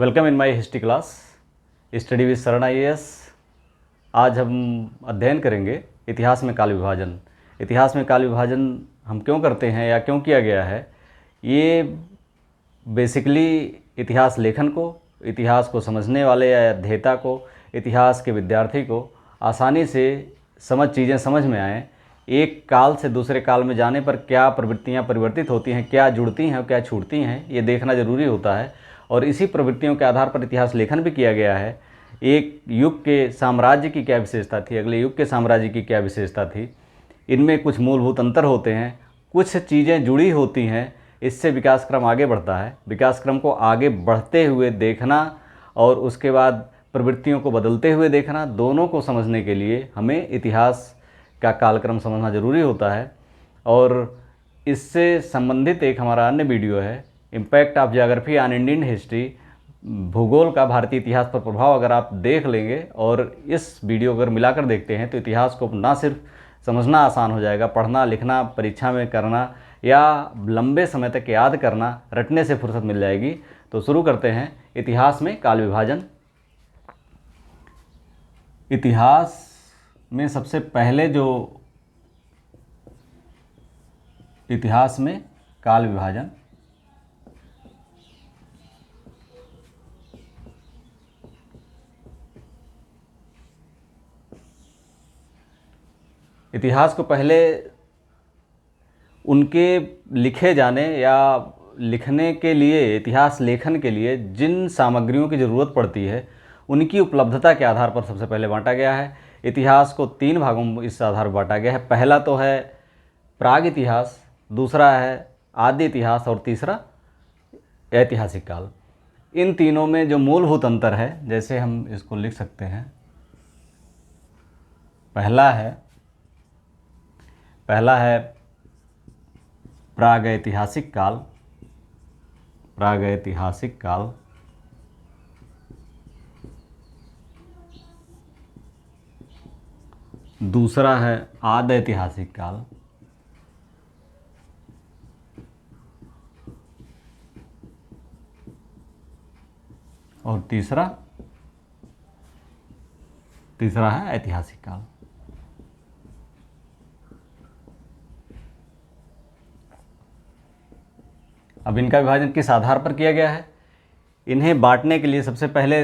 Welcome in my history class study with शरण IAS। आज हम अध्ययन करेंगे इतिहास में काल विभाजन। इतिहास में काल विभाजन हम क्यों करते हैं या क्यों किया गया है। ये बेसिकली इतिहास लेखन को, इतिहास को समझने वाले या अध्येता को, इतिहास के विद्यार्थी को आसानी से चीज़ें समझ में आएँ। एक काल से दूसरे काल में जाने पर क्या प्रवृत्तियाँ परिवर्तित होती हैं, क्या जुड़ती हैं और क्या छूटती हैं, ये देखना ज़रूरी होता है। और इसी प्रवृत्तियों के आधार पर इतिहास लेखन भी किया गया है। एक युग के साम्राज्य की क्या विशेषता थी, अगले युग के साम्राज्य की क्या विशेषता थी, इनमें कुछ मूलभूत अंतर होते हैं, कुछ चीज़ें जुड़ी होती हैं, इससे विकास क्रम आगे बढ़ता है। विकास क्रम को आगे बढ़ते हुए देखना और उसके बाद प्रवृत्तियों को बदलते हुए देखना, दोनों को समझने के लिए हमें इतिहास का कालक्रम समझना ज़रूरी होता है। और इससे संबंधित एक हमारा अन्य वीडियो है, impact of geography on Indian history, भूगोल का भारतीय इतिहास पर प्रभाव। अगर आप देख लेंगे और इस वीडियो अगर मिलाकर देखते हैं तो इतिहास को ना सिर्फ समझना आसान हो जाएगा, पढ़ना लिखना, परीक्षा में करना या लंबे समय तक याद करना, रटने से फुर्सत मिल जाएगी। तो शुरू करते हैं इतिहास में काल विभाजन। इतिहास में सबसे पहले जो इतिहास में काल विभाजन, इतिहास को पहले उनके लिखे जाने या लिखने के लिए, इतिहास लेखन के लिए जिन सामग्रियों की ज़रूरत पड़ती है उनकी उपलब्धता के आधार पर सबसे पहले बांटा गया है। इतिहास को 3 भागों में इस आधार पर बांटा गया है। पहला तो है प्राग इतिहास, दूसरा है आदि इतिहास और तीसरा ऐतिहासिक काल। इन तीनों में जो मूलभूत अंतर है, जैसे हम इसको लिख सकते हैं, पहला है प्रागैतिहासिक काल, प्रागैतिहासिक काल। दूसरा है आदैतिहासिक काल और तीसरा है ऐतिहासिक काल। अब इनका विभाजन किस आधार पर किया गया है? इन्हें बांटने के लिए सबसे पहले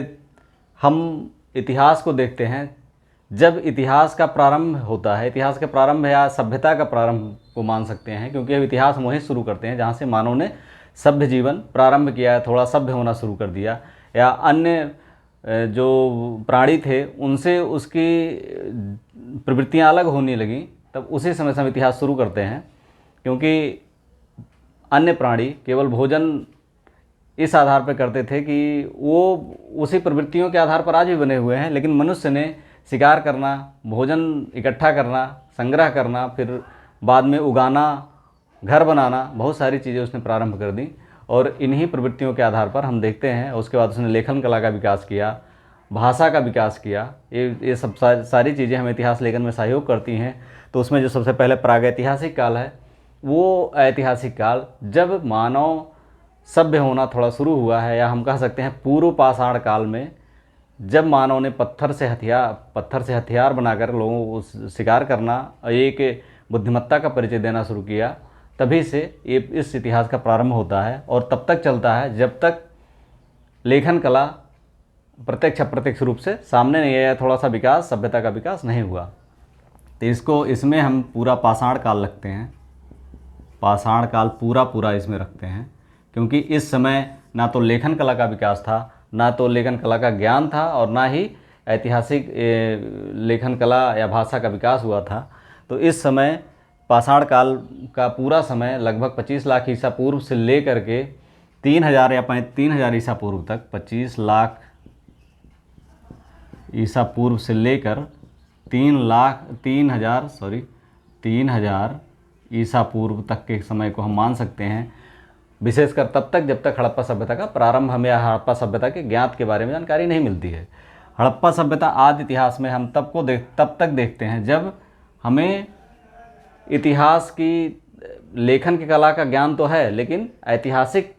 हम इतिहास को देखते हैं। जब इतिहास का प्रारंभ होता है, इतिहास का प्रारंभ या सभ्यता का प्रारंभ को मान सकते हैं, क्योंकि अब इतिहास वहीं शुरू करते हैं जहाँ से मानव ने सभ्य जीवन प्रारंभ किया, थोड़ा सभ्य होना शुरू कर दिया, या अन्य जो प्राणी थे उनसे उसकी प्रवृत्तियाँ अलग होने लगीं, तब उसी समय से हम इतिहास शुरू करते हैं। क्योंकि अन्य प्राणी केवल भोजन इस आधार पर करते थे कि वो उसी प्रवृत्तियों के आधार पर आज भी बने हुए हैं, लेकिन मनुष्य ने शिकार करना, भोजन इकट्ठा करना, संग्रह करना, फिर बाद में उगाना, घर बनाना, बहुत सारी चीज़ें उसने प्रारंभ कर दी। और इन्हीं प्रवृत्तियों के आधार पर हम देखते हैं उसके बाद उसने लेखन कला का विकास किया, भाषा का विकास किया। ये सब सारी चीज़ें हमें इतिहास लेखन में सहयोग करती हैं। तो उसमें जो सबसे पहले प्रागैतिहासिक काल है, वो ऐतिहासिक काल जब मानव सभ्य होना थोड़ा शुरू हुआ है, या हम कह सकते हैं पूर्व पाषाण काल में, जब मानव ने पत्थर से हथियार बनाकर लोगों को शिकार करना, एक बुद्धिमत्ता का परिचय देना शुरू किया, तभी से ये इस इतिहास का प्रारंभ होता है और तब तक चलता है जब तक लेखन कला प्रत्यक्ष अप्रत्यक्ष रूप से सामने नहीं आया, थोड़ा सा विकास, सभ्यता का विकास नहीं हुआ। तो इसमें हम पूरा पाषाण काल रखते हैं, पाषाण काल पूरा इसमें रखते हैं, क्योंकि इस समय ना तो लेखन कला का विकास था, ना तो लेखन कला का ज्ञान था, और ना ही ऐतिहासिक लेखन कला या भाषा का विकास हुआ था। तो इस समय पाषाण काल का पूरा समय लगभग 25 लाख ईसा पूर्व से लेकर के 3000 या 3000 ईसा पूर्व तक, 25 लाख ईसा पूर्व से लेकर 3000 ईसा पूर्व तक के समय को हम मान सकते हैं। विशेषकर तब तक जब तक हड़प्पा सभ्यता का प्रारंभ, हमें हड़प्पा सभ्यता के ज्ञात के बारे में जानकारी नहीं मिलती है। हड़प्पा सभ्यता आदि इतिहास में हम तब तक देखते हैं जब हमें इतिहास की लेखन की कला का ज्ञान तो है, लेकिन ऐतिहासिक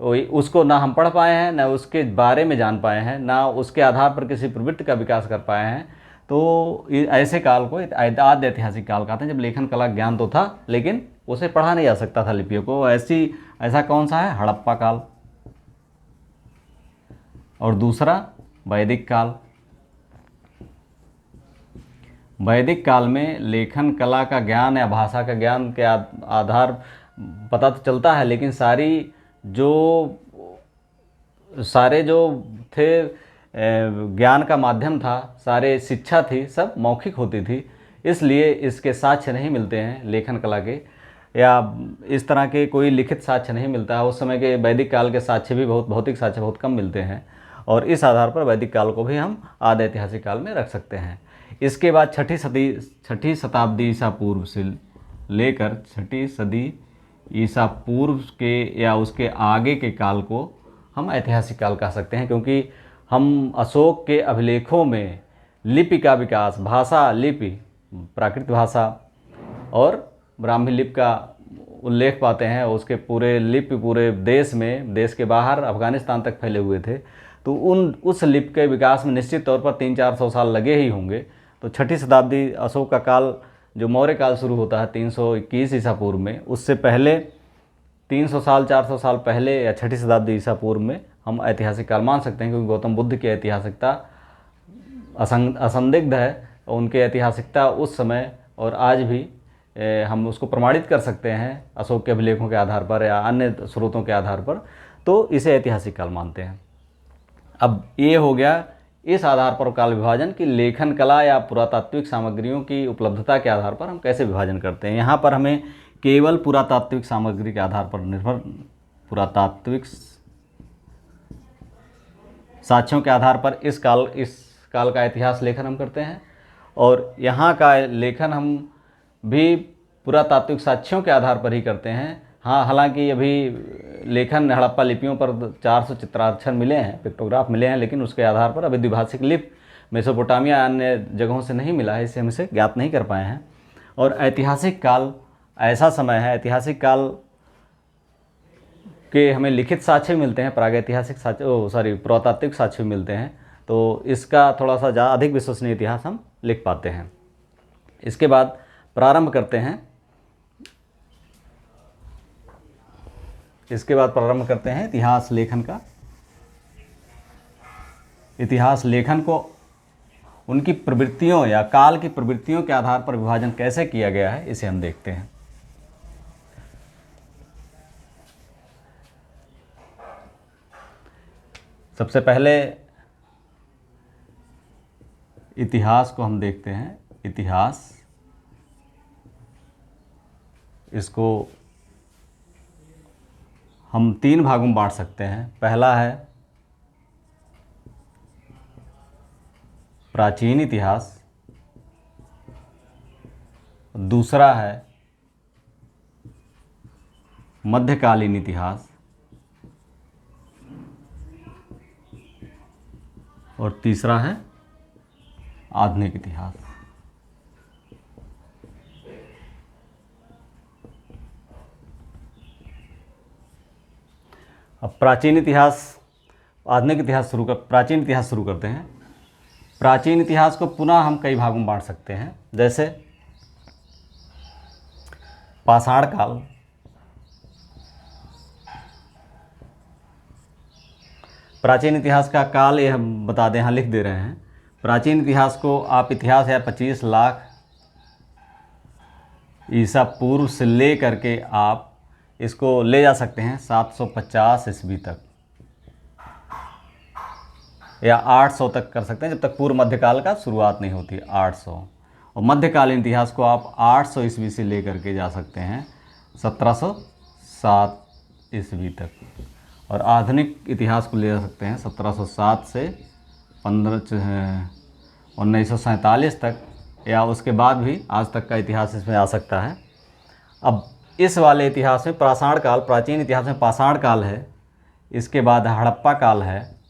उसको ना हम पढ़ पाए हैं, ना उसके बारे में जान पाए हैं, ना उसके आधार पर किसी प्रवृत्ति का विकास कर पाए हैं, तो ऐसे काल को आद्य ऐतिहासिक काल कहते हैं, जब लेखन कला ज्ञान तो था लेकिन उसे पढ़ा नहीं जा सकता था लिपियों को। ऐसा कौन सा है? हड़प्पा काल। और दूसरा वैदिक काल। वैदिक काल में लेखन कला का ज्ञान या भाषा का ज्ञान के आधार पता तो चलता है, लेकिन सारे जो थे ज्ञान का माध्यम था, सारे शिक्षा थी, सब मौखिक होती थी, इसलिए इसके साक्ष्य नहीं मिलते हैं लेखन कला के, या इस तरह के कोई लिखित साक्ष्य नहीं मिलता है। उस समय के वैदिक काल के साक्ष्य भी भौतिक साक्ष्य बहुत कम मिलते हैं, और इस आधार पर वैदिक काल को भी हम आद्य ऐतिहासिक काल में रख सकते हैं। इसके बाद छठी शताब्दी ईसा पूर्व से लेकर 6ठी सदी ईसा पूर्व के या उसके आगे के काल को हम ऐतिहासिक काल कह सकते हैं, क्योंकि हम अशोक के अभिलेखों में लिपि का विकास, भाषा, लिपि, प्राकृत भाषा और ब्राह्मी लिपि का उल्लेख पाते हैं। उसके पूरे लिपि पूरे देश में, देश के बाहर अफगानिस्तान तक फैले हुए थे, तो उस लिपि के विकास में निश्चित तौर पर 300-400 साल लगे ही होंगे। तो 6ठी शताब्दी अशोक का काल, जो मौर्य काल शुरू होता है 321 ईसा पूर्व में, उससे पहले 300 साल 400 साल पहले या 6ठी शताब्दी ईसा पूर्व में हम ऐतिहासिक काल मान सकते हैं, क्योंकि गौतम बुद्ध की ऐतिहासिकता असंदिग्ध है। उनकी ऐतिहासिकता उस समय और आज भी हम उसको प्रमाणित कर सकते हैं अशोक के अभिलेखों के आधार पर या अन्य स्रोतों के आधार पर, तो इसे ऐतिहासिक काल मानते हैं। अब ये हो गया इस आधार पर काल विभाजन की लेखन कला या पुरातात्विक सामग्रियों की उपलब्धता के आधार पर हम कैसे विभाजन करते हैं। यहाँ पर हमें केवल पुरातात्विक सामग्री के आधार पर पुरातात्विक साक्ष्यों के आधार पर इस काल का इतिहास लेखन हम करते हैं, और यहाँ का लेखन हम भी पुरातात्विक साक्ष्यों के आधार पर ही करते हैं। हाँ, हालांकि अभी लेखन हड़प्पा लिपियों पर 400 चित्राक्षर मिले हैं, पिक्टोग्राफ मिले हैं, लेकिन उसके आधार पर अभी द्विभाषिक लिपि मेसोपोटामिया अन्य जगहों से नहीं मिला है, इससे हम इसे ज्ञात नहीं कर पाए हैं। और ऐतिहासिक काल ऐसा समय है, ऐतिहासिक काल के हमें लिखित साक्ष्य मिलते हैं, प्रागैतिहासिक पुरातात्विक साक्ष्य मिलते हैं, तो इसका थोड़ा सा अधिक विश्वसनीय इतिहास हम लिख पाते हैं। इसके बाद प्रारंभ करते हैं इतिहास लेखन का। इतिहास लेखन को उनकी प्रवृत्तियों या काल की प्रवृत्तियों के आधार पर विभाजन कैसे किया गया है, इसे हम देखते हैं। सबसे पहले इतिहास को हम देखते हैं। इतिहास, इसको हम 3 भागों में बांट सकते हैं। पहला है प्राचीन इतिहास, दूसरा है मध्यकालीन इतिहास, और तीसरा है आधुनिक इतिहास। अब प्राचीन इतिहास शुरू करते हैं। प्राचीन इतिहास को पुनः हम कई भागों में बांट सकते हैं, जैसे पाषाण काल, प्राचीन इतिहास का काल ये हम बता दें, यहाँ लिख दे रहे हैं। प्राचीन इतिहास को आप इतिहास या 25 लाख ईसा पूर्व से ले करके आप इसको ले जा सकते हैं 750 ईस्वी तक या 800 तक कर सकते हैं, जब तक पूर्व मध्यकाल का शुरुआत नहीं होती, 800। और मध्यकालीन इतिहास को आप 800 ईस्वी से ले करके जा सकते हैं 1707 ईस्वी तक। और आधुनिक इतिहास को ले जा सकते हैं 1707 से 1947 तक, या उसके बाद भी आज तक का इतिहास इसमें आ सकता है। अब इस वाले इतिहास में प्राचीन इतिहास में पाषाण काल है, इसके बाद हड़प्पा काल है,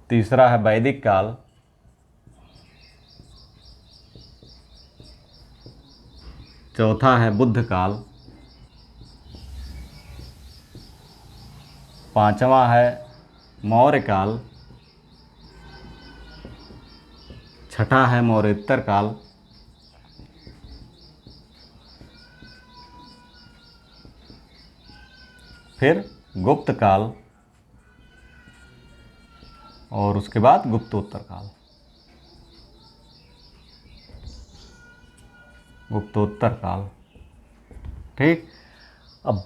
तीसरा है वैदिक काल, चौथा है बुद्ध काल, पांचवा है मौर्य काल, छठा है मौर्योत्तर काल, फिर गुप्त काल और उसके बाद गुप्तोत्तर काल। गुप्तोत्तर काल, ठीक। अब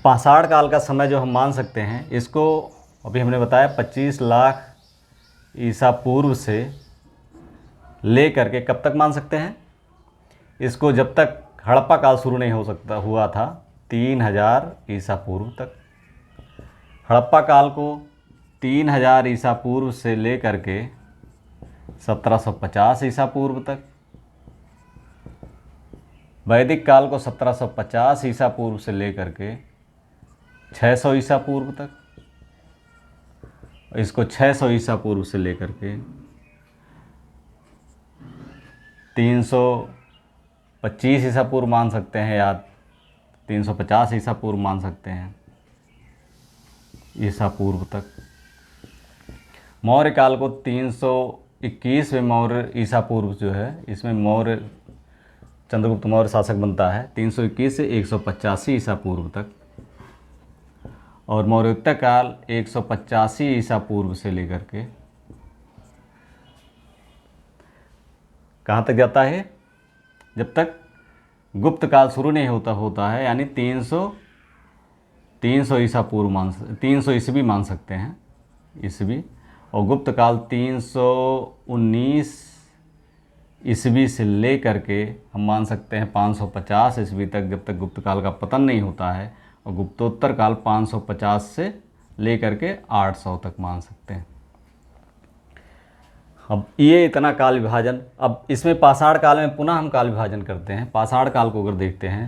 पाषाण काल का समय जो हम मान सकते हैं, इसको अभी हमने बताया 25 लाख ईसा पूर्व से ले करके कब तक मान सकते हैं इसको, जब तक हड़प्पा काल शुरू नहीं हो सकता हुआ था 3000 ईसा पूर्व तक। हड़प्पा काल को 3000 ईसा पूर्व से ले करके 1750 ईसा पूर्व तक, वैदिक काल को 1750 ईसा पूर्व से लेकर के 600 ईसा पूर्व तक, इसको 600 ईसा पूर्व से लेकर के 325 ईसा पूर्व मान सकते हैं या 350 ईसा पूर्व मान सकते हैं, ईसा पूर्व तक। मौर्य काल को 321वें मौर्य ईसा पूर्व जो है, इसमें मौर्य चंद्रगुप्त मौर्य शासक बनता है 321 से 185 ईसा पूर्व तक। और मौर्योत्तर काल 185 ईसा पूर्व से लेकर के कहाँ तक जाता है, जब तक गुप्त काल शुरू नहीं होता है, यानी 300 ईसा पूर्व 300 ईस्वी मान सकते हैं, ईस्वी। और गुप्त काल 319 ईस्वी से ले करके हम मान सकते हैं 550 ईस्वी तक, जब तक गुप्त काल का पतन नहीं होता है। और गुप्तोत्तर काल 550 से ले करके 800 तक मान सकते हैं। अब ये इतना काल विभाजन। अब इसमें पाषाण काल में पुनः हम काल विभाजन करते हैं। पाषाण काल को अगर देखते हैं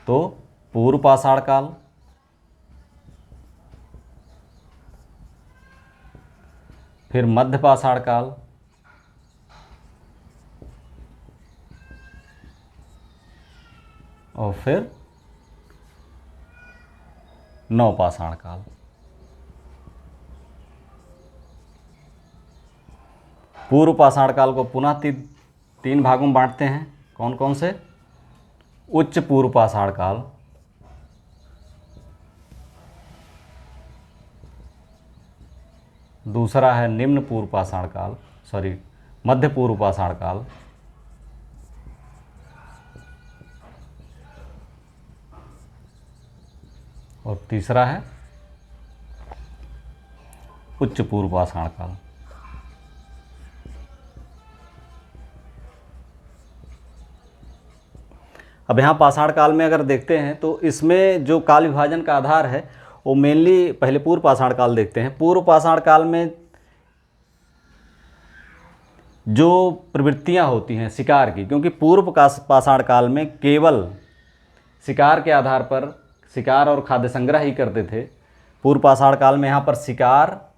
तो पूर्व पाषाण काल, फिर मध्य पाषाण काल, और फिर नवपाषाण काल। पूर्व पाषाण काल को पुनः तीन भागों में बांटते हैं। कौन कौन से? उच्च पूर्व पाषाण काल, दूसरा है निम्न पूर्व पाषाण काल, मध्य पूर्व पाषाण काल, और तीसरा है उच्च पूर्व पाषाण काल। अब यहाँ पाषाण काल में अगर देखते हैं तो इसमें जो काल विभाजन का आधार है वो मेनली पहले पूर्व पाषाण काल देखते हैं। पूर्व पाषाण काल में जो प्रवृत्तियाँ होती हैं शिकार की, क्योंकि पूर्व पाषाण काल में केवल शिकार के आधार पर शिकार और खाद्य संग्रह ही करते थे। पूर्व पाषाण काल में यहाँ पर शिकार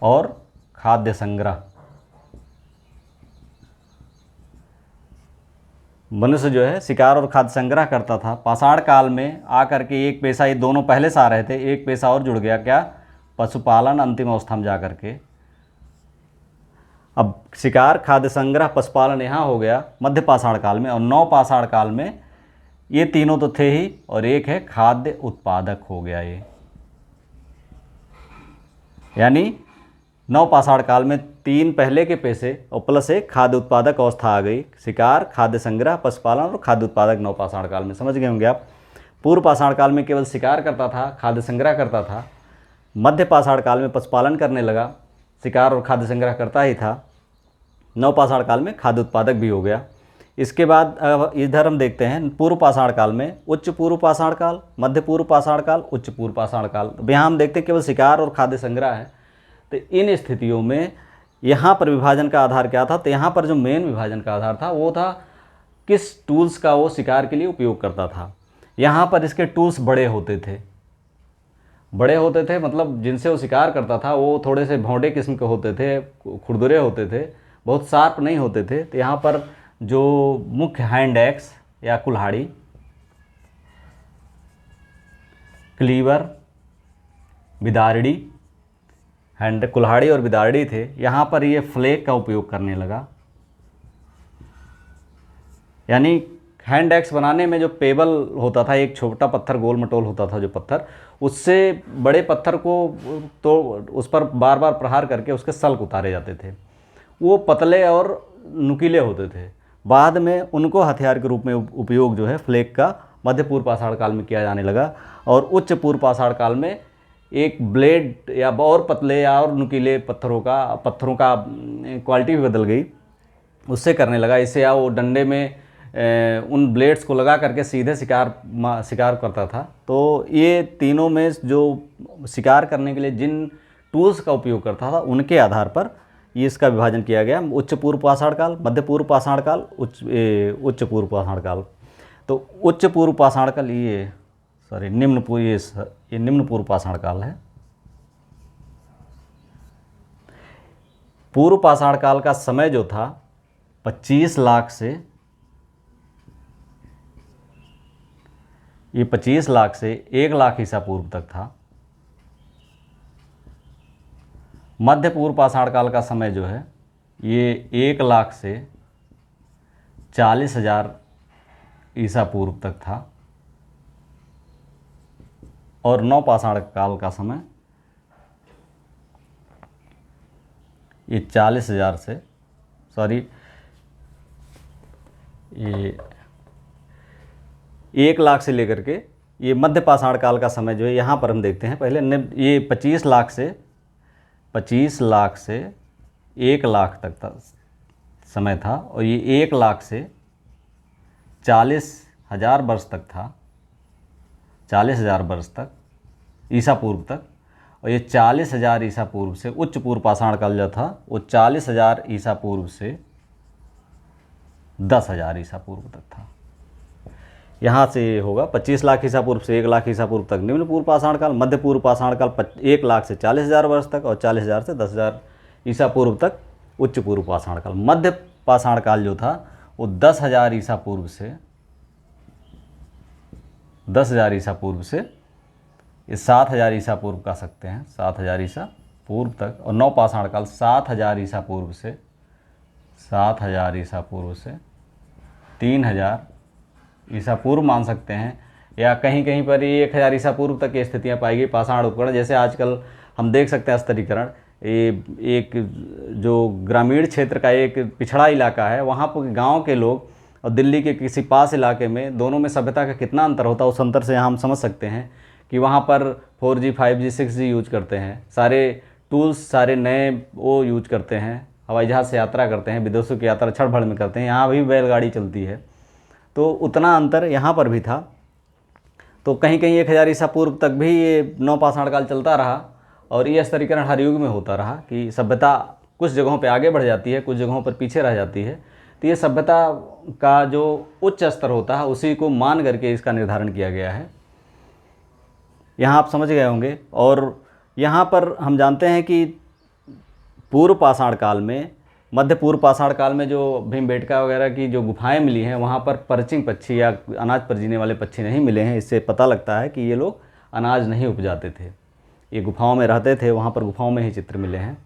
और खाद्य संग्रह, मनुष्य जो है शिकार और खाद्य संग्रह करता था। पाषाण काल में आकर के एक पेशा, ये दोनों पहले से आ रहे थे, एक पेशा और जुड़ गया, क्या? पशुपालन अंतिम अवस्था में जा कर के। अब शिकार, खाद्य संग्रह, पशुपालन यहाँ हो गया मध्य पाषाण काल में। और नव पाषाण काल में ये तीनों तो थे ही, और एक है खाद्य उत्पादक हो गया ये। यानी नव पाषाण काल में 3 पहले के पेशे और प्लस एक खाद्य उत्पादक अवस्था आ गई। शिकार, खाद्य संग्रह, पशुपालन और खाद्य उत्पादक नव पाषाण काल में। समझ गए होंगे आप। पूर्व पाषाण काल में केवल शिकार करता था, खाद्य संग्रह करता था। मध्य पाषाण काल में पशुपालन करने लगा, शिकार और खाद्य संग्रह करता ही था। नव पाषाण काल में खाद्य उत्पादक भी हो गया। इसके बाद इधर हम देखते हैं पूर्व पाषाण काल में उच्च पूर्व पाषाण काल, मध्य पूर्व पाषाण काल, उच्च पूर्व पाषाण काल। तो यहाँ हम देखते हैं केवल शिकार और खाद्य संग्रह है। तो इन स्थितियों में यहाँ पर विभाजन का आधार क्या था? तो यहाँ पर जो मेन विभाजन का आधार था वो था किस टूल्स का वो शिकार के लिए उपयोग करता था। यहाँ पर इसके टूल्स बड़े होते थे। बड़े होते थे मतलब जिनसे वो शिकार करता था वो थोड़े से भौंडे किस्म के होते थे, खुरदुरे होते थे, बहुत शार्प नहीं होते थे। तो यहाँ पर जो मुख्य हैंड एक्स या कुल्हाड़ी, क्लीवर, बिदारड़ी, हैंड कुल्हाड़ी और बिदारड़ी थे, यहाँ पर ये फ्लेक का उपयोग करने लगा। यानी हैंड एक्स बनाने में जो पेबल होता था, एक छोटा पत्थर गोल मटोल होता था जो पत्थर, उससे बड़े पत्थर को तो उस पर बार बार प्रहार करके उसके सल्क उतारे जाते थे। वो पतले और नुकीले होते थे। बाद में उनको हथियार के रूप में उपयोग जो है फ्लेक का मध्य पूर्व पाषाण काल में किया जाने लगा, और उच्च पूर्व पाषाण काल में एक ब्लेड या और पतले या और नुकीले पत्थरों का क्वालिटी भी बदल गई, उससे करने लगा। इससे या वो डंडे में उन ब्लेड्स को लगा करके सीधे शिकार करता था। तो ये तीनों में जो शिकार करने के लिए जिन टूल्स का उपयोग करता था उनके आधार पर ये इसका विभाजन किया गया। उच्च पूर्व पाषाण काल, मध्य पूर्व पाषाण काल, उच्च पूर्व पाषाण काल। तो उच्च पूर्व पाषाण काल ये निम्न पूर्व पाषाण काल है। पूर्व पाषाण काल का समय जो था 25 लाख से 1 लाख ईसा पूर्व तक था। मध्य पूर्व पाषाण काल का समय जो है ये 1 लाख से 40,000 ईसा पूर्व तक था, और नव पाषाण काल का समय ये 40,000 से ये 1 लाख से लेकर के ये मध्य पाषाण काल का समय जो है यहाँ पर हम देखते हैं। पहले ये 25 लाख से 1 लाख तक समय था, और ये 1 लाख से 40,000 वर्ष तक था, 40,000 वर्ष तक ईसा पूर्व तक। और ये 40,000 ईसा पूर्व से उच्च पूर्व पाषाण काल जो था वो 40,000 ईसा पूर्व से 10,000 ईसा पूर्व तक था। यहाँ से होगा 25 लाख ईसा पूर्व से 1 लाख ईसा पूर्व तक निम्न पूर्व पाषाण काल, मध्य पूर्व पाषाण काल 1 लाख से 40,000 वर्ष तक, और 40,000 से 10,000 ईसा पूर्व तक उच्च पूर्व पाषाण काल। मध्य पाषाण काल जो था वो 10,000 ईसा पूर्व से 7,000 ईसा पूर्व कह सकते हैं, 7,000 ईसा पूर्व तक। और नव पाषाण काल 7,000 ईसा पूर्व से 3,000 ईसा पूर्व मान सकते हैं, या कहीं कहीं पर ये 1,000 ईसा पूर्व तक की स्थितियाँ पाई गई पाषाण उपकरण। जैसे आजकल हम देख सकते हैं स्तरीकरण, ये एक जो ग्रामीण क्षेत्र का एक पिछड़ा इलाका है, वहाँ पर गांव के लोग और दिल्ली के किसी पास इलाके में, दोनों में सभ्यता का कितना अंतर होता है। उस अंतर से हम समझ सकते हैं कि वहाँ पर 4G 5G 6G यूज करते हैं, सारे टूल्स सारे नए वो यूज करते हैं, हवाई जहाज़ से यात्रा करते हैं, विदेशों की यात्रा छड़ भड़ में करते हैं। यहाँ भी बैलगाड़ी चलती है, तो उतना अंतर यहाँ पर भी था। तो कहीं कहीं 1,000 ईसा पूर्व तक भी ये नव पाषाण काल चलता रहा, और ये स्तरीकरण हर युग में होता रहा कि सभ्यता कुछ जगहों पे आगे बढ़ जाती है, कुछ जगहों पर पीछे रह जाती है। तो ये सभ्यता का जो उच्च स्तर होता है उसी को मान करके इसका निर्धारण किया गया है। यहाँ आप समझ गए होंगे। और यहाँ पर हम जानते हैं कि पूर्व पाषाण काल में, मध्य पूर्व पाषाण काल में जो भीमबेटका वगैरह की जो गुफाएं मिली हैं, वहाँ पर परचिंग पक्षी या अनाज पर जीने वाले पक्षी नहीं मिले हैं। इससे पता लगता है कि ये लोग अनाज नहीं उपजाते थे, ये गुफाओं में रहते थे, वहाँ पर गुफाओं में ही चित्र मिले हैं।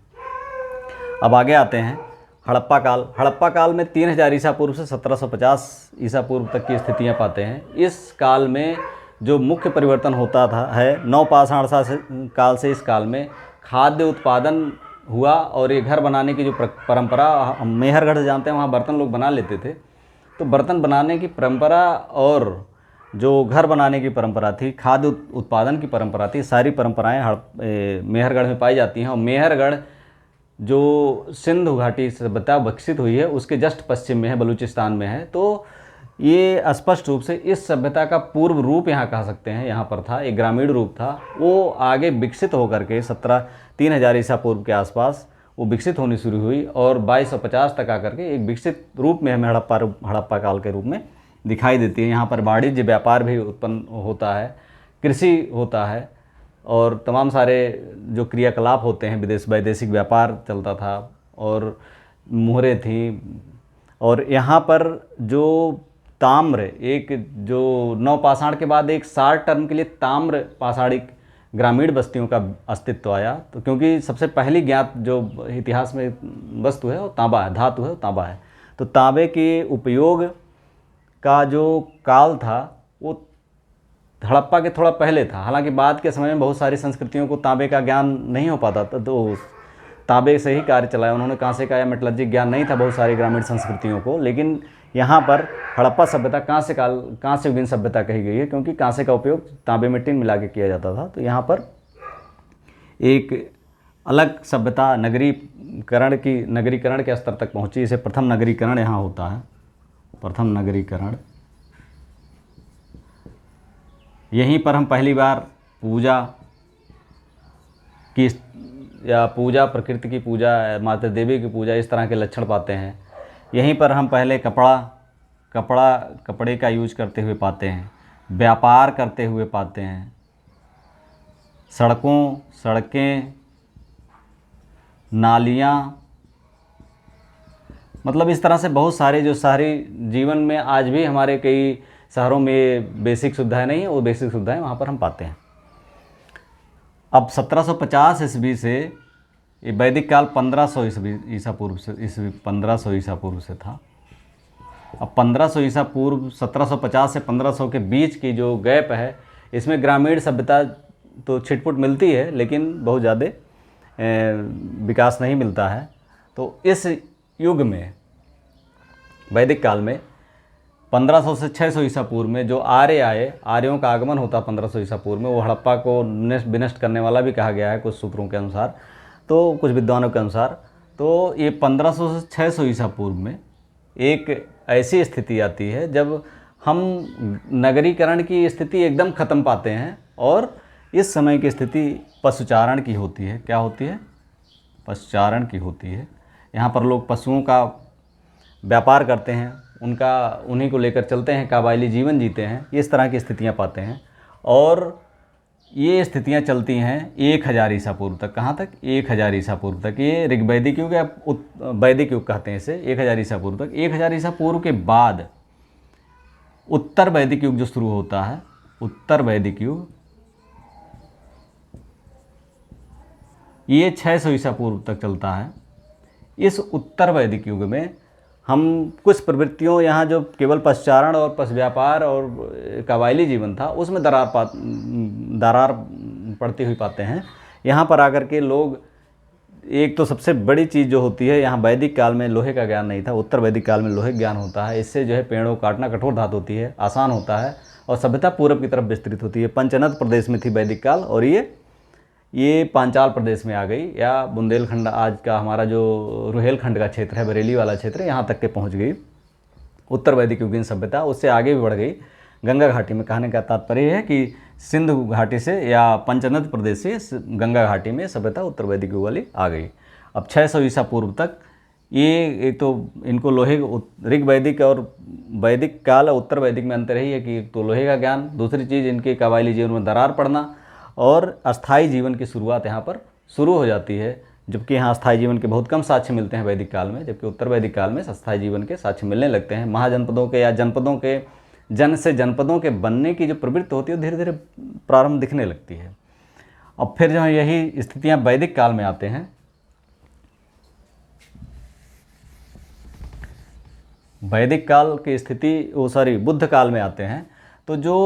अब आगे आते हैं हड़प्पा काल। हड़प्पा काल में 3,000 ईसा पूर्व से 1750 ईसा पूर्व तक की स्थितियाँ पाते हैं। इस काल में जो मुख्य परिवर्तन होता था नव पाषाण काल से इस काल में खाद्य उत्पादन हुआ, और ये घर बनाने की जो परंपरा, हम मेहरगढ़ जानते हैं, वहाँ बर्तन लोग बना लेते थे। तो बर्तन बनाने की परंपरा और जो घर बनाने की परंपरा थी, खाद्य उत्पादन की परंपरा थी, सारी परंपराएं मेहरगढ़ में पाई जाती हैं। और मेहरगढ़ जो सिंधु घाटी सभ्यता विकसित हुई है उसके जस्ट पश्चिम में है, बलूचिस्तान में है। तो ये स्पष्ट रूप से इस सभ्यता का पूर्व रूप यहाँ कह सकते हैं, यहाँ पर था, एक ग्रामीण रूप था। वो आगे विकसित होकर के 3,000 ईसा पूर्व के आसपास वो विकसित होनी शुरू हुई, और 2250 तक आकर के एक विकसित रूप में हमें हड़प्पा काल के रूप में दिखाई देती है। यहाँ पर वाणिज्य व्यापार भी उत्पन्न होता है, कृषि होता है, और तमाम सारे जो क्रियाकलाप होते हैं, वैदेशिक व्यापार चलता था, और मुहरें थी, और यहाँ पर जो ताम्र, एक जो नवपाषाण के बाद एक शार्ट टर्म के लिए ताम्र पाषाणिक ग्रामीण बस्तियों का अस्तित्व आया। तो क्योंकि सबसे पहली ज्ञात जो इतिहास में वस्तु है वो तांबा है, धातु है वो तांबा है। तो तांबे के उपयोग का जो काल था वो हड़प्पा के थोड़ा पहले था। हालांकि बाद के समय में बहुत सारी संस्कृतियों को तांबे का ज्ञान नहीं हो पाता था, तो तांबे से ही कार्य चलाया उन्होंने। कांसे का या मेटलर्जी ज्ञान नहीं था बहुत सारी ग्रामीण संस्कृतियों को। लेकिन यहाँ पर हड़प्पा सभ्यता कांस्य युगीन सभ्यता कही गई है, क्योंकि कांसे का उपयोग तांबे में टिन मिला के किया जाता था। तो यहाँ पर एक अलग सभ्यता नगरीकरण के स्तर तक पहुँची। इसे प्रथम नगरीकरण यहाँ होता है, प्रथम नगरीकरण। यहीं पर हम पहली बार पूजा की या पूजा, प्रकृति की पूजा, माता देवी की पूजा, इस तरह के लक्षण पाते हैं। यहीं पर हम पहले कपड़े का यूज करते हुए पाते हैं, व्यापार करते हुए पाते हैं, सड़कें, नालियाँ, मतलब इस तरह से बहुत सारे जो शहरी जीवन में आज भी हमारे कई शहरों में बेसिक सुविधाएं नहीं है, वो बेसिक सुविधाएं वहाँ पर हम पाते हैं। अब 1750 ईस्वी से ये वैदिक काल 1500 ईसा पूर्व से 1500 ईसा पूर्व से था। अब 1500 ईसा पूर्व 1750 से 1500 के बीच की जो गैप है, इसमें ग्रामीण सभ्यता तो छिटपुट मिलती है, लेकिन बहुत ज़्यादा विकास नहीं मिलता है। तो इस युग में, वैदिक काल में 1500 से 600 ईसा पूर्व में जो आर्य आए, आर्यों का आगमन होता 1500 ईसा पूर्व में। वो हड़प्पा को विनष्ट करने वाला भी कहा गया है कुछ सूत्रों के अनुसार, तो कुछ विद्वानों के अनुसार। तो ये 1500 से 600 ईसा पूर्व में एक ऐसी स्थिति आती है जब हम नगरीकरण की स्थिति एकदम ख़त्म पाते हैं, और इस समय की स्थिति पशुचारण की होती है। क्या होती है? पशुचारण की होती है। यहाँ पर लोग पशुओं का व्यापार करते हैं, उन्हीं को लेकर चलते हैं, कबायली जीवन जीते हैं, इस तरह की स्थितियाँ पाते हैं। और ये स्थितियाँ चलती हैं 1000 ईसा पूर्व तक। कहाँ तक? 1000 ईसा पूर्व तक। ये ऋग्वैदिक युग या वैदिक युग कहते हैं इसे, 1000 ईसा पूर्व तक। 1000 ईसा पूर्व के बाद उत्तर वैदिक युग जो शुरू होता है, उत्तर वैदिक युग, ये 600 ईसा पूर्व तक चलता है। इस उत्तर वैदिक युग में हम कुछ प्रवृत्तियों, यहाँ जो केवल पशुचारण और पशु व्यापार और कबायली जीवन था, उसमें दरार पड़ती हुई पाते हैं। यहाँ पर आकर के लोग, एक तो सबसे बड़ी चीज़ जो होती है, यहाँ वैदिक काल में लोहे का ज्ञान नहीं था, उत्तर वैदिक काल में लोहे ज्ञान होता है। इससे जो है पेड़ों को काटना, कठोर धातु होती है, आसान होता है, और सभ्यता पूर्व की तरफ विस्तृत होती है। पंचनद प्रदेश में थी वैदिक काल, और ये पांचाल प्रदेश में आ गई, या बुंदेलखंड, आज का हमारा जो रुहेलखंड का क्षेत्र है, बरेली वाला क्षेत्र, यहाँ तक के पहुँच गई उत्तर वैदिक युगीन सभ्यता। उससे आगे भी बढ़ गई गंगा घाटी में। कहने का तात्पर्य है कि सिंध घाटी से या पंचनद प्रदेश से गंगा घाटी में सभ्यता उत्तर वैदिक युग वाली आ गई। अब 600 ईसा पूर्व तक ये, एक तो इनको लोहे, ऋग वैदिक और वैदिक काल और उत्तर वैदिक में अंतर ही है कि एक तो लोहे का ज्ञान, दूसरी चीज़ इनके कबायली जीवन में दरार पड़ना, और अस्थाई जीवन की शुरुआत यहाँ पर शुरू हो जाती है। जबकि यहाँ अस्थाई जीवन के बहुत कम साक्ष्य मिलते हैं वैदिक काल में, जबकि उत्तर वैदिक काल में अस्थाई जीवन के साक्ष्य मिलने लगते हैं। महाजनपदों के या जनपदों के जनपदों के बनने की जो प्रवृत्ति होती है, धीरे धीरे प्रारंभ दिखने लगती है। अब फिर जो है यही स्थितियाँ वैदिक काल में आते हैं। वैदिक काल की स्थिति, बुद्ध काल में आते हैं। तो जो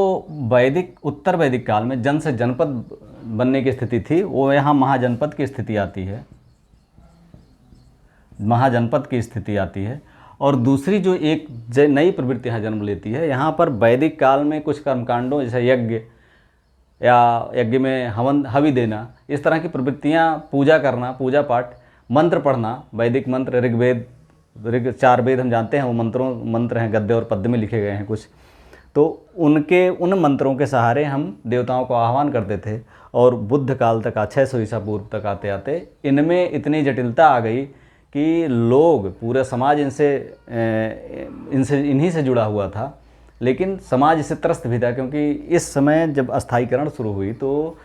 उत्तर वैदिक काल में जन से जनपद बनने की स्थिति थी, वो यहाँ महाजनपद की स्थिति आती है, महाजनपद की स्थिति आती है। और दूसरी जो एक नई प्रवृत्ति यहाँ जन्म लेती है, यहाँ पर वैदिक काल में कुछ कर्मकांडों, जैसे यज्ञ या यज्ञ में हवि देना, इस तरह की प्रवृत्तियाँ, पूजा करना, पूजा पाठ, मंत्र पढ़ना, वैदिक मंत्र, ऋग 4 वेद हम जानते हैं, वो मंत्र हैं, गद्य और पद्य में लिखे गए हैं कुछ। तो उन मंत्रों के सहारे हम देवताओं को आह्वान करते थे। और बुद्ध काल तक, 600 ईसा पूर्व तक आते आते इनमें इतनी जटिलता आ गई कि लोग, पूरा समाज इन्हीं से जुड़ा हुआ था, लेकिन समाज इससे त्रस्त भी था। क्योंकि इस समय जब अस्थायीकरण शुरू हुई, तो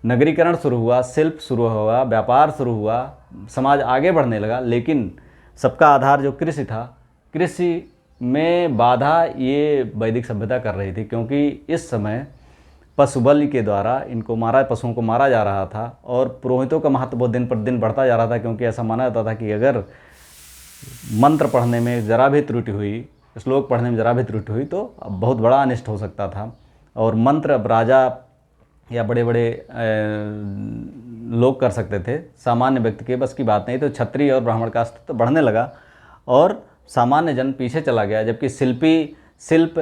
नगरीकरण शुरू हुआ, शिल्प शुरू हुआ, व्यापार शुरू हुआ, समाज आगे बढ़ने लगा, लेकिन सबका आधार जो कृषि था, कृषि में बाधा ये वैदिक सभ्यता कर रही थी, क्योंकि इस समय पशु बलि के द्वारा पशुओं को मारा जा रहा था और पुरोहितों का महत्व बहुत दिन पर दिन बढ़ता जा रहा था, क्योंकि ऐसा माना जाता था कि अगर मंत्र पढ़ने में ज़रा भी त्रुटि हुई, श्लोक पढ़ने में ज़रा भी त्रुटि हुई तो बहुत बड़ा अनिष्ट हो सकता था। और मंत्र अब राजा या बड़े बड़े लोग कर सकते थे, सामान्य व्यक्ति के बस की बात नहीं। तो क्षत्रिय और ब्राह्मण का अस्तित्व बढ़ने लगा और सामान्य जन पीछे चला गया, जबकि शिल्प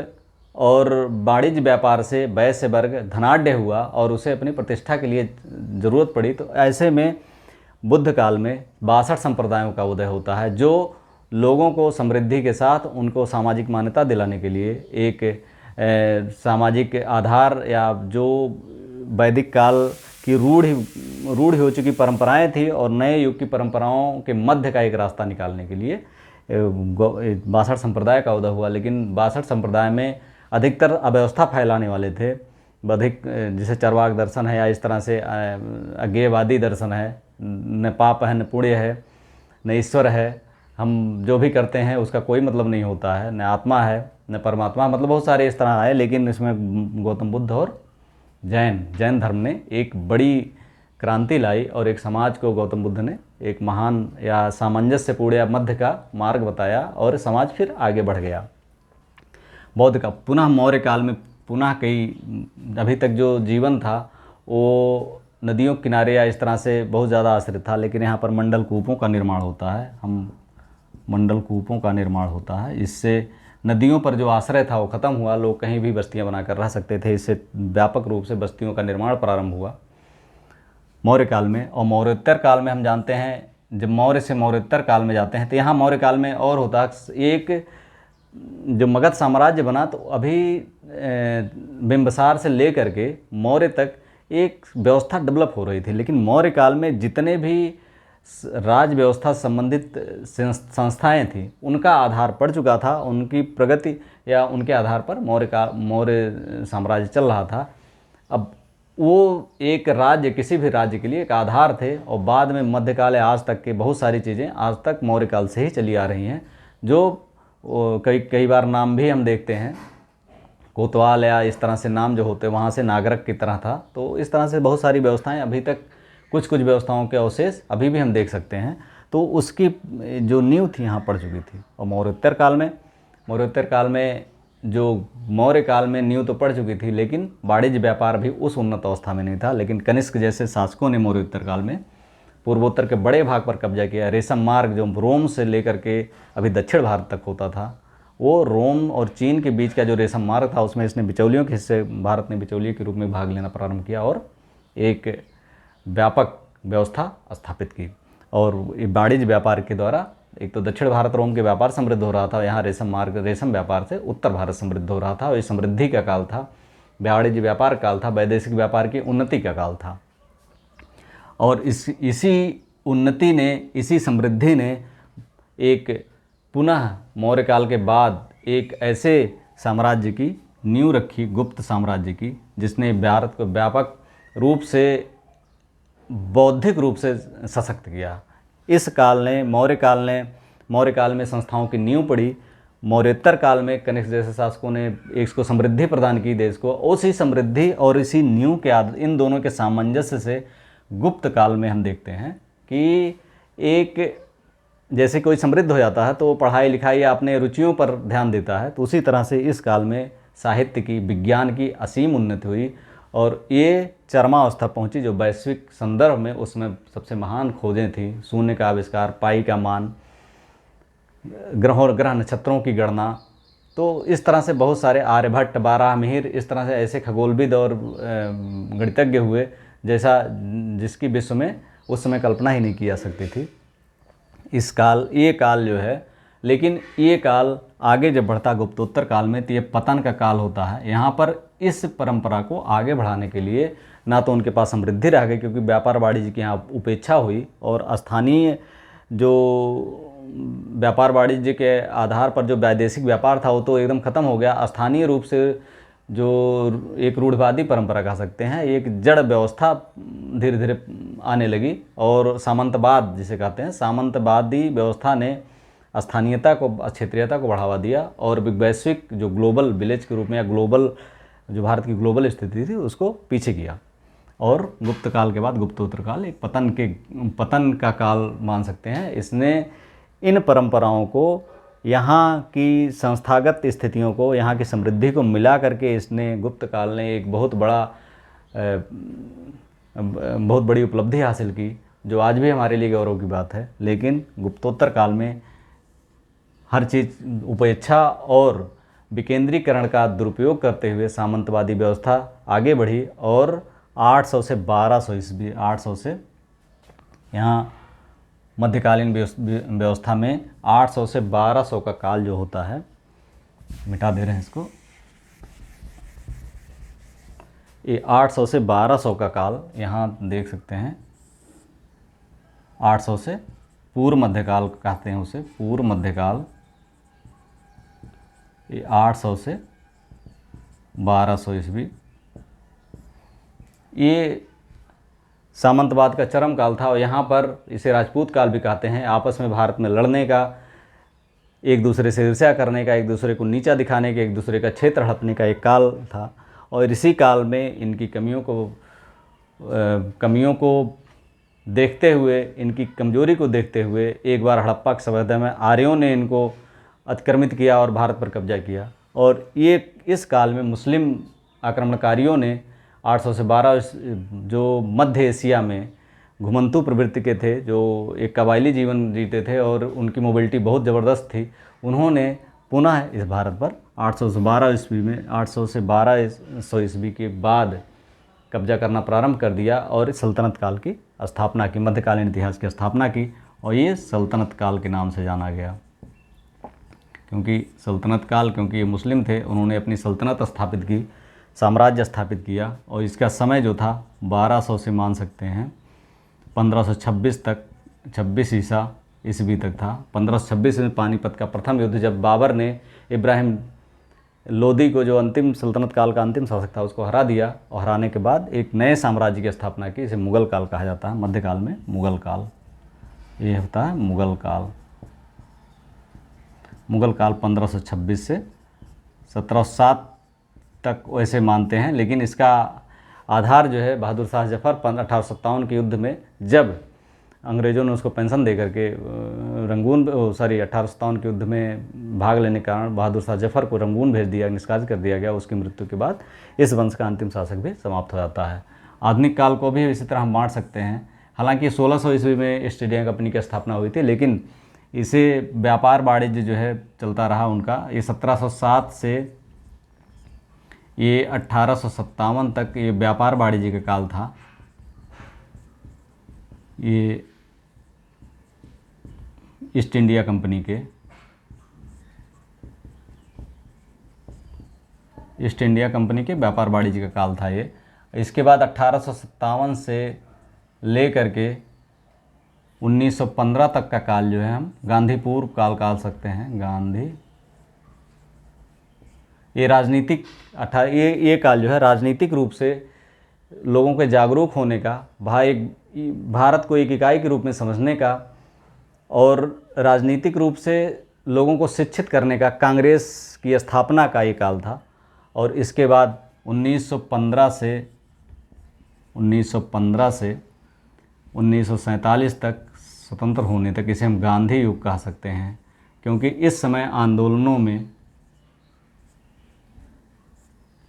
और वाणिज्य व्यापार से वैश्य वर्ग धनाढ्य हुआ और उसे अपनी प्रतिष्ठा के लिए ज़रूरत पड़ी। तो ऐसे में बुद्ध काल में 62 संप्रदायों का उदय होता है, जो लोगों को समृद्धि के साथ उनको सामाजिक मान्यता दिलाने के लिए एक सामाजिक आधार या जो वैदिक काल की रूढ़ हो चुकी परंपराएं थी और नए युग की परंपराओं के मध्य का एक रास्ता निकालने के लिए 62 संप्रदाय का उदय हुआ। लेकिन 62 संप्रदाय में अधिकतर अव्यवस्था फैलाने वाले थे, अधिक जैसे चरवाक दर्शन है या इस तरह से अज्ञेयवादी दर्शन है, न पाप है न पुण्य है न ईश्वर है, हम जो भी करते हैं उसका कोई मतलब नहीं होता है, न आत्मा है न परमात्मा, मतलब बहुत सारे इस तरह आए। लेकिन इसमें गौतम बुद्ध और जैन धर्म ने एक बड़ी क्रांति लाई और एक समाज को गौतम बुद्ध ने एक महान या सामंजस्यपूर्ण या मध्य का मार्ग बताया और समाज फिर आगे बढ़ गया। बौद्ध का पुनः मौर्य काल में पुनः कई अभी तक जो जीवन था वो नदियों के किनारे या इस तरह से बहुत ज़्यादा आश्रित था, लेकिन यहाँ पर मंडल कूपों का निर्माण होता है। मंडल कूपों का निर्माण होता है, इससे नदियों पर जो आश्रय था वो ख़त्म हुआ, लोग कहीं भी बस्तियाँ बनाकर रह सकते थे। इससे व्यापक रूप से बस्तियों का निर्माण प्रारंभ हुआ मौर्य काल में। और मौर्योत्तर काल में हम जानते हैं, जब मौर्य से मौर्योत्तर काल में जाते हैं तो यहाँ मौर्य काल में और होता है एक जो मगध साम्राज्य बना, तो अभी बिंबिसार से लेकर के मौर्य तक एक व्यवस्था डेवलप हो रही थी। लेकिन मौर्य काल में जितने भी राज व्यवस्था संबंधित संस्थाएं थी उनका आधार पड़ चुका था, उनकी प्रगति या उनके आधार पर मौर्य साम्राज्य चल रहा था। अब वो एक राज्य किसी भी राज्य के लिए एक आधार थे और बाद में मध्यकाल आज तक के बहुत सारी चीज़ें आज तक मौर्य काल से ही चली आ रही हैं, जो कई बार नाम भी हम देखते हैं, कोतवाल या इस तरह से नाम जो होते वहाँ से नागरक की तरह था। तो इस तरह से बहुत सारी व्यवस्थाएं अभी तक कुछ व्यवस्थाओं के अवशेष अभी भी हम देख सकते हैं। तो उसकी जो नींव थी यहाँ पड़ चुकी थी। और मौर्योत्तर काल में जो मौर्य काल में नींव तो पड़ चुकी थी, लेकिन वाणिज्य व्यापार भी उस उन्नत अवस्था में नहीं था। लेकिन कनिष्क जैसे शासकों ने मौर्योत्तर काल में पूर्वोत्तर के बड़े भाग पर कब्जा किया। रेशम मार्ग जो रोम से लेकर के अभी दक्षिण भारत तक होता था, वो रोम और चीन के बीच का जो रेशम मार्ग था उसमें इसने बिचौलियों के हिस्से, भारत ने बिचौलियों के रूप में भाग लेना प्रारंभ किया और एक व्यापक व्यवस्था स्थापित की। और वाणिज्य व्यापार के द्वारा एक तो दक्षिण भारत रोम के व्यापार समृद्ध हो रहा था, यहाँ रेशम व्यापार से उत्तर भारत समृद्ध हो रहा था। और ये समृद्धि का काल था, वाणिज्य व्यापार काल था, वैदेशिक व्यापार की उन्नति का काल था। और इसी उन्नति ने, इसी समृद्धि ने एक पुनः मौर्य काल के बाद एक ऐसे साम्राज्य की नींव रखी, गुप्त साम्राज्य की, जिसने भारत को व्यापक रूप से बौद्धिक रूप से सशक्त किया। इस काल ने, मौर्य काल में संस्थाओं की नींव पड़ी। मौर्योत्तर काल में कनिष्क जैसे शासकों ने इसको समृद्धि प्रदान की देश को। उसी समृद्धि और इसी नींव के इन दोनों के सामंजस्य से गुप्त काल में हम देखते हैं कि एक जैसे कोई समृद्ध हो जाता है तो पढ़ाई लिखाई या अपने रुचियों पर ध्यान देता है, तो उसी तरह से इस काल में साहित्य की, विज्ञान की असीम उन्नति हुई और ये चरमावस्था पहुंची जो वैश्विक संदर्भ में उसमें सबसे महान खोजें थी। शून्य का आविष्कार, पाई का मान, ग्रह नक्षत्रों की गणना। तो इस तरह से बहुत सारे आर्यभट्ट, बारहमिहिर, इस तरह से ऐसे खगोलविद और गणितज्ञ हुए जिसकी विश्व में उस समय कल्पना ही नहीं की जा सकती थी। ये काल जो है, लेकिन ये काल आगे जब बढ़ता गुप्तोत्तर काल में, तो ये पतन का काल होता है। यहाँ पर इस परंपरा को आगे बढ़ाने के लिए ना तो उनके पास समृद्धि रह गई, क्योंकि व्यापार वाणिज्य की यहाँ उपेक्षा हुई और स्थानीय जो व्यापार वाणिज्य के आधार पर जो वैदेशिक व्यापार था वो तो एकदम ख़त्म हो गया। स्थानीय रूप से जो एक रूढ़वादी परंपरा कह सकते हैं, एक जड़ व्यवस्था धीरे धीरे आने लगी और सामंतवाद जिसे कहते हैं, सामंतवादी व्यवस्था ने स्थानीयता को, क्षेत्रीयता को बढ़ावा दिया और वैश्विक जो ग्लोबल विलेज के रूप में या ग्लोबल जो भारत की ग्लोबल स्थिति थी उसको पीछे किया। और गुप्त काल के बाद गुप्तोत्तर काल एक पतन का काल मान सकते हैं। इसने इन परंपराओं को, यहाँ की संस्थागत स्थितियों को, यहाँ की समृद्धि को मिला करके इसने, गुप्त काल ने एक बहुत बड़ी उपलब्धि हासिल की जो आज भी हमारे लिए गौरव की बात है। लेकिन गुप्तोत्तर काल में हर चीज़ उपेक्षा और विकेंद्रीकरण का दुरुपयोग करते हुए सामंतवादी व्यवस्था आगे बढ़ी और 800 से 1200 ईस्वी, 800 से यहाँ मध्यकालीन व्यवस्था में 800 से 1200 का काल जो होता है, मिटा दे रहे हैं इसको, ये 800 से 1200 का काल यहाँ देख सकते हैं। 800 से पूर्व मध्यकाल कहते हैं उसे, पूर्व मध्यकाल। ये 800 से 1200 ईस्वी, ये सामंतवाद का चरम काल था और यहाँ पर इसे राजपूत काल भी कहते हैं। आपस में भारत में लड़ने का, एक दूसरे से ईर्ष्या करने का, एक दूसरे को नीचा दिखाने का, एक दूसरे का क्षेत्र हड़पने का एक काल था। और इसी काल में इनकी कमियों को देखते हुए, इनकी कमजोरी को देखते हुए एक बार हड़प्पा की सभ्यता में आर्यों ने इनको अतिक्रमित किया और भारत पर कब्जा किया। और ये इस काल में मुस्लिम आक्रमणकारियों ने 800 से 12 जो मध्य एशिया में घुमंतू प्रवृत्ति के थे, जो एक कबायली जीवन जीते थे और उनकी मोबिलिटी बहुत ज़बरदस्त थी, उन्होंने पुनः इस भारत पर 800 से 12 ईस्वी में, 800 से 1200 ईस्वी के बाद कब्जा करना प्रारंभ कर दिया और इस सल्तनत काल की स्थापना की, मध्यकालीन इतिहास की स्थापना की। और ये सल्तनत काल के नाम से जाना गया। क्योंकि ये मुस्लिम थे, उन्होंने अपनी सल्तनत स्थापित की, साम्राज्य स्थापित किया। और इसका समय जो था 1200 से मान सकते हैं 1526 तक, 26 ईस्वी तक था। 1526 में पानीपत का प्रथम युद्ध, जब बाबर ने इब्राहिम लोदी को, जो अंतिम सल्तनत काल का अंतिम शासक था, उसको हरा दिया। और हराने के बाद एक नए साम्राज्य की स्थापना की। इसे मुगल काल कहा जाता है। मध्यकाल में मुगल काल, ये होता है मुगल काल। मुगल काल 1526 से 1707 तक वैसे मानते हैं, लेकिन इसका आधार जो है बहादुर शाह जफ़र 1857 के युद्ध में, जब अंग्रेज़ों ने उसको पेंशन दे करके 1857 के युद्ध में भाग लेने के कारण बहादुर शाह जफ़र को रंगून भेज दिया, निष्कासित कर दिया गया। उसकी मृत्यु के बाद इस वंश का अंतिम शासक भी समाप्त हो जाता है। आधुनिक काल को भी इसी तरह हम बांट सकते हैं। हालांकि 1600 ईस्वी में ईस्ट इंडिया कंपनी की स्थापना हुई थी, लेकिन इसे व्यापार वाणिज्य जो है चलता रहा उनका। ये 1707 से ये 1857 तक ये व्यापार वाणिज्य का काल था। ये ईस्ट इंडिया कंपनी के व्यापार वाणिज्य का काल था ये। इसके बाद 1857 से ले करके 1915 तक का काल जो है हम गांधी पूर्व काल कह सकते हैं। गांधी, ये राजनीतिक ये काल जो है राजनीतिक रूप से लोगों के जागरूक होने का, भारत को एक इकाई के रूप में समझने का और राजनीतिक रूप से लोगों को शिक्षित करने का, कांग्रेस की स्थापना का ये काल था। और इसके बाद 1915 से 1947 तक, स्वतंत्र होने तक, इसे हम गांधी युग कह सकते हैं। क्योंकि इस समय आंदोलनों में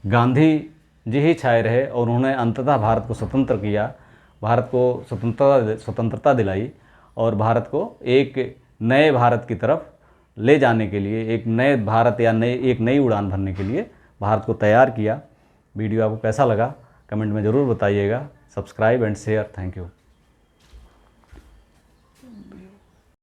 गांधी जी ही छाए रहे और उन्होंने अंततः भारत को स्वतंत्र किया, भारत को स्वतंत्रता दिलाई और भारत को एक नए भारत की तरफ ले जाने के लिए, एक नए भारत या एक नई उड़ान भरने के लिए भारत को तैयार किया। वीडियो आपको कैसा लगा कमेंट में ज़रूर बताइएगा। Subscribe and share. Thank you.